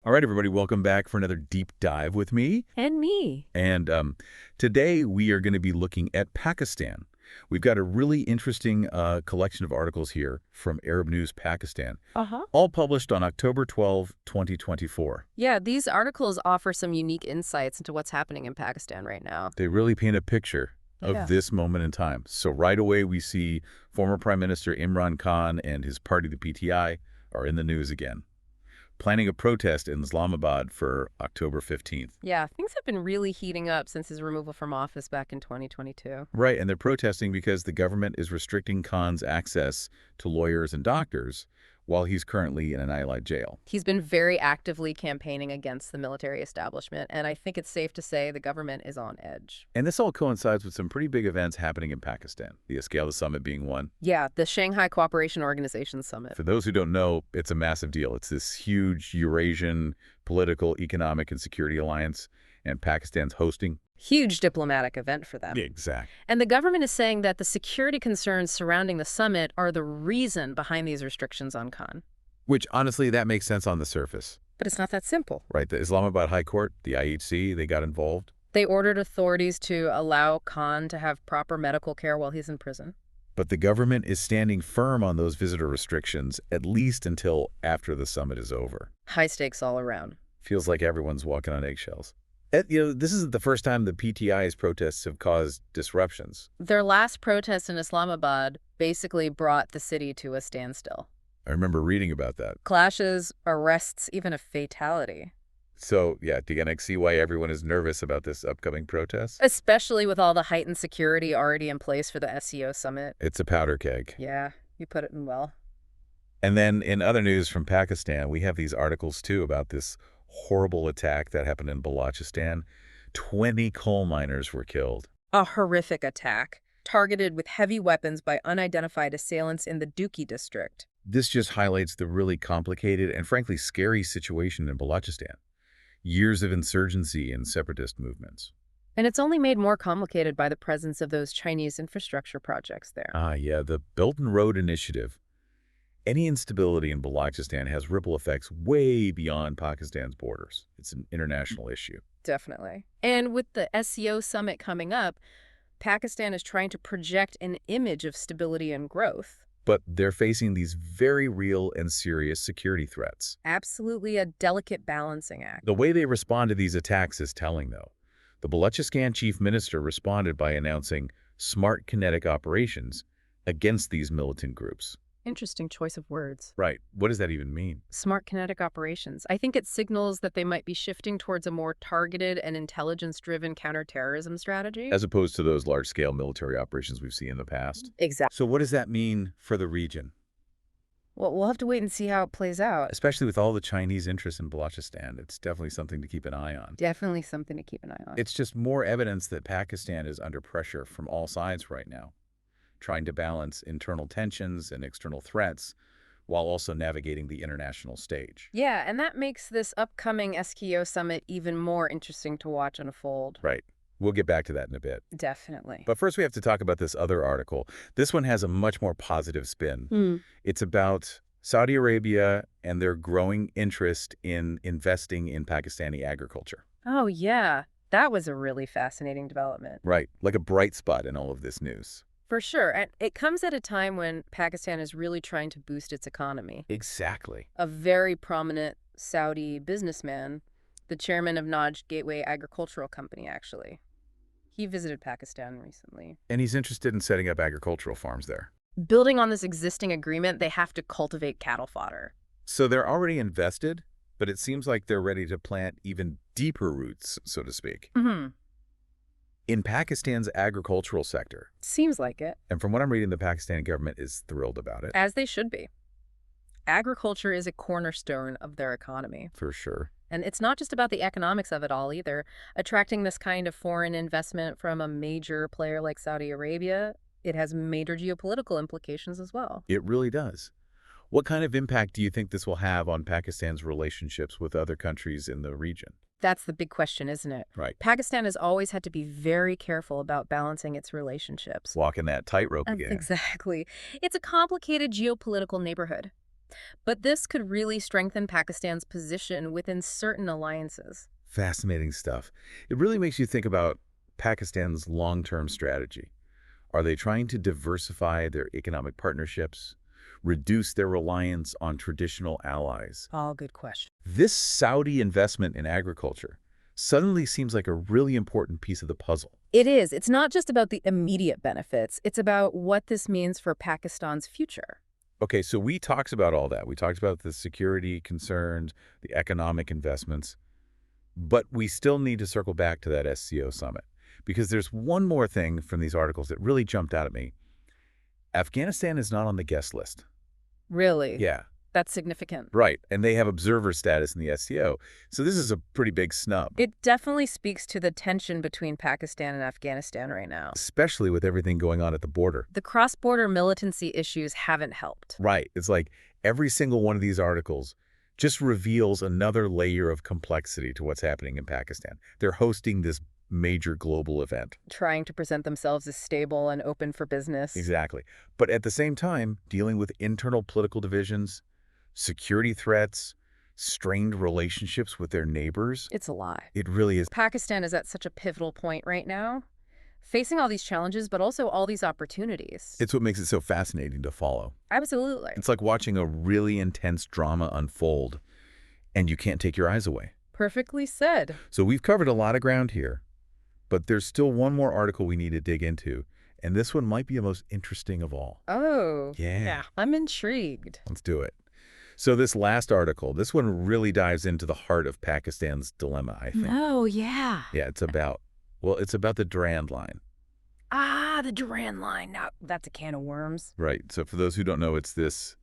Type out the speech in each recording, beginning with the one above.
All right, everybody, welcome back for another deep dive with me. And me. And today we are going to be looking at Pakistan. We've got a really interesting collection of articles here from Arab News Pakistan, Uh-huh. all published on October 12, 2024. Yeah, these articles offer some unique insights into what's happening in Pakistan right now. They really paint a picture Yeah. of this moment in time. So right away we see former Prime Minister Imran Khan and his party, the PTI, are in the news again, planning a protest in Islamabad for October 15th. Yeah, things have been really heating up since his removal from office back in 2022. Right, and they're protesting because the government is restricting Khan's access to lawyers and doctors while he's currently in an Allied jail. He's been very actively campaigning against the military establishment, and I think it's safe to say the government is on edge. And this all coincides with some pretty big events happening in Pakistan, the Escala Summit being one. Yeah, the Shanghai Cooperation Organization Summit. For those who don't know, it's a massive deal. It's this huge Eurasian political, economic, and security alliance, and Pakistan's hosting. Huge diplomatic event for them. Exactly. And the government is saying that the security concerns surrounding the summit are the reason behind these restrictions on Khan. Which, honestly, that makes sense on the surface. But it's not that simple. Right, the Islamabad High Court, the IHC, they got involved. They ordered authorities to allow Khan to have proper medical care while he's in prison. But the government is standing firm on those visitor restrictions, at least until after the summit is over. High stakes all around. Feels like everyone's walking on eggshells. This isn't the first time the PTI's protests have caused disruptions. Their last protest in Islamabad basically brought the city to a standstill. I remember reading about that. Clashes, arrests, even a fatality. So, yeah, do you see why everyone is nervous about this upcoming protest? Especially with all the heightened security already in place for the SEO summit. It's a powder keg. Yeah, you put it in well. And then in other news from Pakistan, we have these articles, too, about this horrible attack that happened in Balochistan. 20 coal miners were killed. A horrific attack, targeted with heavy weapons by unidentified assailants in the Duki district. This just highlights the really complicated and frankly scary situation in Balochistan. Years of insurgency and separatist movements. And it's only made more complicated by the presence of those Chinese infrastructure projects there. Ah, yeah, the Belt and Road Initiative. Any instability in Balochistan has ripple effects way beyond Pakistan's borders. It's an international issue. Definitely. And with the SEO summit coming up, Pakistan is trying to project an image of stability and growth. But they're facing these very real and serious security threats. Absolutely a delicate balancing act. The way they respond to these attacks is telling, though. The Balochistan chief minister responded by announcing smart kinetic operations against these militant groups. Interesting choice of words. Right. What does that even mean? Smart kinetic operations. I think it signals that they might be shifting towards a more targeted and intelligence-driven counterterrorism strategy. As opposed to those large-scale military operations we've seen in the past. Exactly. So what does that mean for the region? Well, we'll have to wait and see how it plays out. Especially with all the Chinese interest in Balochistan, it's definitely something to keep an eye on. Definitely something to keep an eye on. It's just more evidence that Pakistan is under pressure from all sides right now, trying to balance internal tensions and external threats while also navigating the international stage. Yeah, and that makes this upcoming SKO summit even more interesting to watch unfold. Right. We'll get back to that in a bit. Definitely. But first we have to talk about this other article. This one has a much more positive spin. It's about Saudi Arabia and their growing interest in investing in Pakistani agriculture. Oh, yeah. That was a really fascinating development. Right. Like a bright spot in all of this news. For sure. And it comes at a time when Pakistan is really trying to boost its economy. Exactly. A very prominent Saudi businessman, the chairman of Najd Gateway Agricultural Company, actually. He visited Pakistan recently. And he's interested in setting up agricultural farms there. Building on this existing agreement, they have to cultivate cattle fodder. So they're already invested, but it seems like they're ready to plant even deeper roots, so to speak. In Pakistan's agricultural sector. Seems like it. And from what I'm reading, the Pakistani government is thrilled about it. As they should be. Agriculture is a cornerstone of their economy. For sure. And it's not just about the economics of it all either. Attracting this kind of foreign investment from a major player like Saudi Arabia, it has major geopolitical implications as well. It really does. What kind of impact do you think this will have on Pakistan's relationships with other countries in the region? That's the big question, isn't it? Right. Pakistan has always had to be very careful about balancing its relationships. Walking that tightrope again. Exactly. It's a complicated geopolitical neighborhood. But this could really strengthen Pakistan's position within certain alliances. Fascinating stuff. It really makes you think about Pakistan's long-term strategy. Are they trying to diversify their economic partnerships, reduce their reliance on traditional allies? All good question. This Saudi investment in agriculture suddenly seems like a really important piece of the puzzle. It is. It's not just about the immediate benefits. It's about what this means for Pakistan's future. Okay, so we talked about all that. We talked about the security concerns, the economic investments, but we still need to circle back to that SCO summit because there's one more thing from these articles that really jumped out at me. Afghanistan is not on the guest list. Really? Yeah, That's significant. right. And they have observer status in the SCO. So this is a pretty big snub, It definitely speaks to the tension between Pakistan and Afghanistan right now. especially with everything going on at the border. The cross-border militancy issues haven't helped. Right. It's like every single one of these articles just reveals another layer of complexity to what's happening in Pakistan. They're hosting this major global event. Trying to present themselves as stable and open for business. Exactly. But at the same time, dealing with internal political divisions, security threats, strained relationships with their neighbors. It's a lie. It really is. Pakistan is at such a pivotal point right now, facing all these challenges, but also all these opportunities. It's what makes it so fascinating to follow. Absolutely. It's like watching a really intense drama unfold, and you can't take your eyes away. Perfectly said. So we've covered a lot of ground here, but there's still one more article we need to dig into, and this one might be the most interesting of all. Oh. Yeah. I'm intrigued. Let's do it. So this last article, this one really dives into the heart of Pakistan's dilemma, I think. Oh, yeah. Yeah, it's about the Durand Line. Ah, the Durand Line. Now, that's a can of worms. Right. So for those who don't know, it's this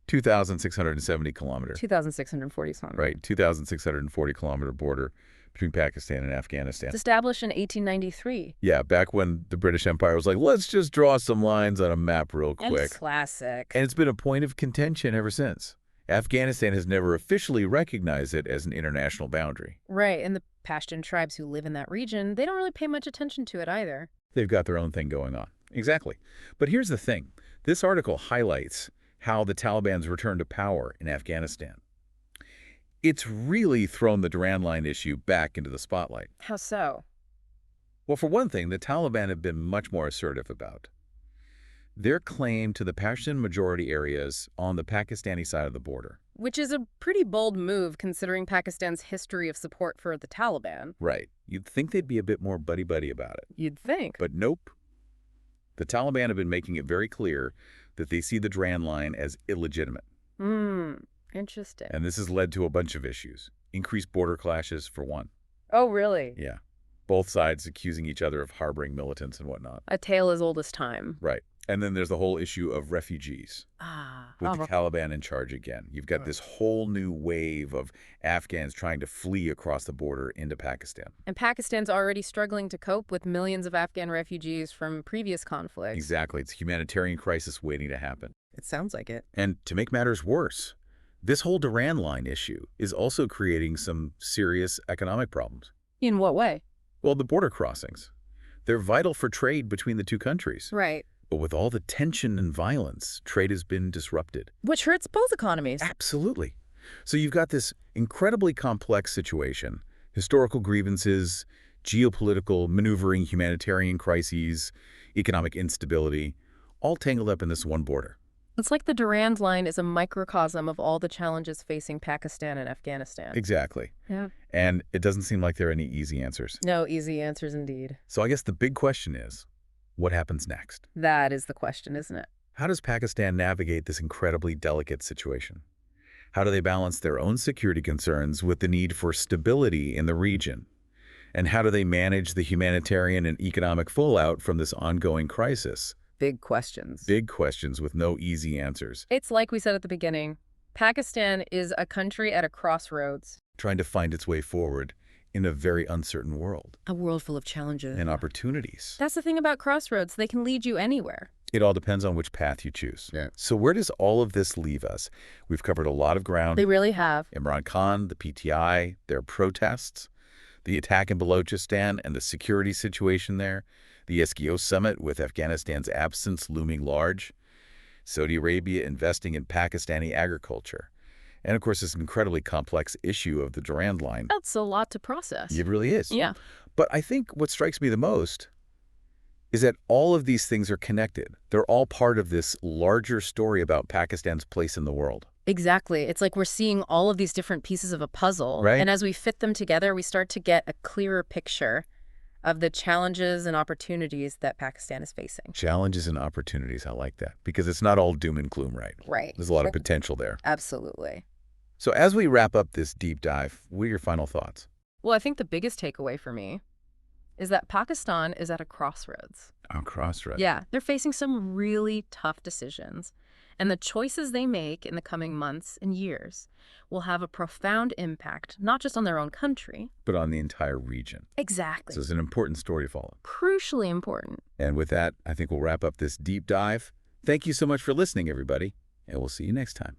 2,670 kilometer, 2,640 kilometers. right, 2,640 kilometer border between Pakistan and Afghanistan. It's established in 1893. Yeah, back when the British Empire was like, let's just draw some lines on a map real And quick. classic. And it's been a point of contention ever since. Afghanistan has never officially recognized it as an international boundary. Right, and the Pashtun tribes who live in that region, they don't really pay much attention to it either. They've got their own thing going on. Exactly. But here's the thing. This article highlights how the Taliban's return to power in Afghanistan. It's really thrown the Durand Line issue back into the spotlight. How so? Well, for one thing, the Taliban have been much more assertive about their claim to the Pashtun majority areas on the Pakistani side of the border. Which is a pretty bold move considering Pakistan's history of support for the Taliban. Right. You'd think they'd be a bit more buddy-buddy about it. You'd think. But nope. The Taliban have been making it very clear that they see the Durand Line as illegitimate. Interesting. And this has led to a bunch of issues. Increased border clashes, for one. Oh, really? Yeah. Both sides accusing each other of harboring militants and whatnot. A tale as old as time. Right. And then there's the whole issue of refugees Ah. with the Taliban in charge again. You've got this whole new wave of Afghans trying to flee across the border into Pakistan. And Pakistan's already struggling to cope with millions of Afghan refugees from previous conflicts. Exactly. It's a humanitarian crisis waiting to happen. It sounds like it. And to make matters worse, this whole Durand Line issue is also creating some serious economic problems. In what way? Well, the border crossings. They're vital for trade between the two countries. Right. But with all the tension and violence, trade has been disrupted. Which hurts both economies. Absolutely. So you've got this incredibly complex situation, historical grievances, geopolitical maneuvering, humanitarian crises, economic instability, all tangled up in this one border. It's like the Durand Line is a microcosm of all the challenges facing Pakistan and Afghanistan. Exactly. Yeah. And it doesn't seem like there are any easy answers. No easy answers indeed. So I guess the big question is, what happens next? That is the question, isn't it? How does Pakistan navigate this incredibly delicate situation? How do they balance their own security concerns with the need for stability in the region? And how do they manage the humanitarian and economic fallout from this ongoing crisis? Big questions. Big questions with no easy answers. It's like we said at the beginning. Pakistan is a country at a crossroads. Trying to find its way forward in a very uncertain world. A world full of challenges. And opportunities. That's the thing about crossroads. They can lead you anywhere. It all depends on which path you choose. Yeah. So where does all of this leave us? We've covered a lot of ground. They really have. Imran Khan, the PTI, their protests, the attack in Balochistan and the security situation there, the SCO summit with Afghanistan's absence looming large. Saudi Arabia investing in Pakistani agriculture, and of course this incredibly complex issue of the Durand Line. That's a lot to process. It really is. Yeah. But I think what strikes me the most is that all of these things are connected. They're all part of this larger story about Pakistan's place in the world. Exactly. It's like we're seeing all of these different pieces of a puzzle. Right. And as we fit them together, we start to get a clearer picture of the challenges and opportunities that Pakistan is facing. Challenges and opportunities, I like that. Because it's not all doom and gloom, right? Right. There's a lot of potential there. Absolutely. So as we wrap up this deep dive, what are your final thoughts? Well, I think the biggest takeaway for me is that Pakistan is at a crossroads. A crossroads. Yeah, they're facing some really tough decisions. And the choices they make in the coming months and years will have a profound impact, not just on their own country, But on the entire region. exactly, So it's an important story to follow. crucially important. And with that, I think we'll wrap up this deep dive. Thank you so much for listening, everybody, and we'll see you next time.